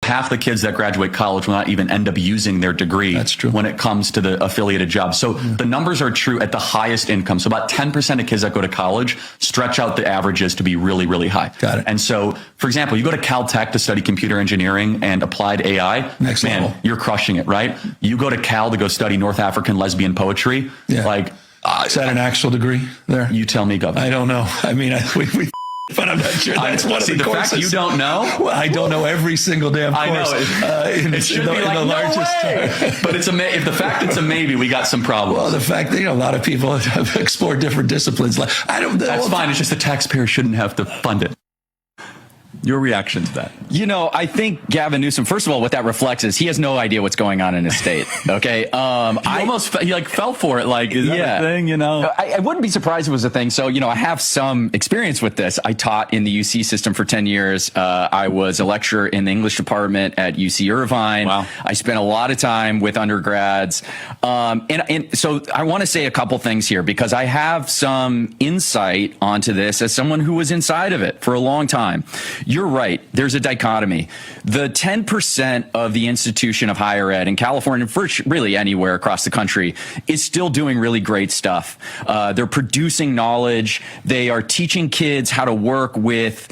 half the kids that graduate college will not even end up using their degree. That's true. When it comes to the affiliated jobs. So the numbers are true at the highest income. So about 10% of kids that go to college stretch out the averages to be really, really high. Got it. And so, for example, you go to Caltech to study computer engineering and applied AI. Next level. You're crushing it, right? You go to Cal to go study North African lesbian poetry. Yeah. Like, is that an actual degree there? You tell me, Governor. I don't know. I mean, we but I'm not sure that's one of the courses. Fact you don't know? Well, I don't know every single damn course. I know. It should be like, no way. But it's if the fact it's a maybe, we got some problems. Well, the fact that, a lot of people have explored different disciplines. Like, That's fine. It's just the taxpayer shouldn't have to fund it. Your reaction to that? I think Gavin Newsom, first of all, what that reflects is he has no idea what's going on in his state. Okay. He fell for it. Like, is that a thing, I wouldn't be surprised if it was a thing. So, I have some experience with this. I taught in the UC system for 10 years. I was a lecturer in the English department at UC Irvine. Wow. I spent a lot of time with undergrads. And so I want to say a couple things here because I have some insight onto this as someone who was inside of it for a long time. You're right. There's a dichotomy. The 10% of the institution of higher ed in California, really anywhere across the country, is still doing really great stuff. They're producing knowledge. They are teaching kids how to work with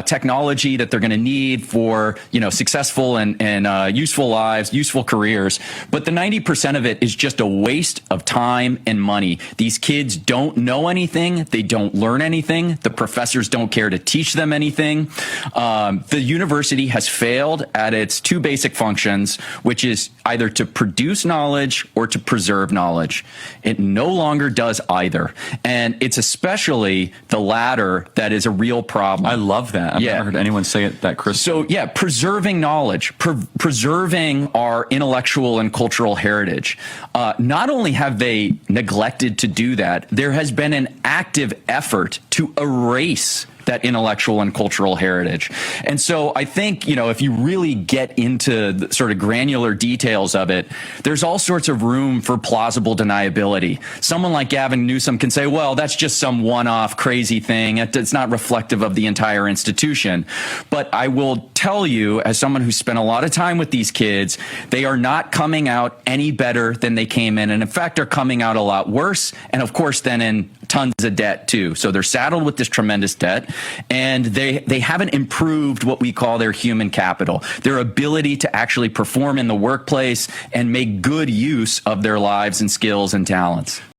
technology that they're going to need for, successful and useful lives, useful careers. But the 90% of it is just a waste of time and money. These kids don't know anything. They don't learn anything. The professors don't care to teach them anything. The university has failed at its two basic functions, which is either to produce knowledge or to preserve knowledge. It no longer does either. And it's especially the latter that is a real problem. I love that. I've never heard anyone say it that crisp. So, preserving knowledge, preserving our intellectual and cultural heritage. Not only have they neglected to do that, there has been an active effort to erase that intellectual and cultural heritage. And so I think, if you really get into the sort of granular details of it, there's all sorts of room for plausible deniability. Someone like Gavin Newsom can say, well, that's just some one-off crazy thing. It's not reflective of the entire institution. But I will tell you, as someone who spent a lot of time with these kids, they are not coming out any better than they came in. And in fact, they're coming out a lot worse. And of course, then in tons of debt too. So they're saddled with this tremendous debt, and they haven't improved what we call their human capital, their ability to actually perform in the workplace and make good use of their lives and skills and talents.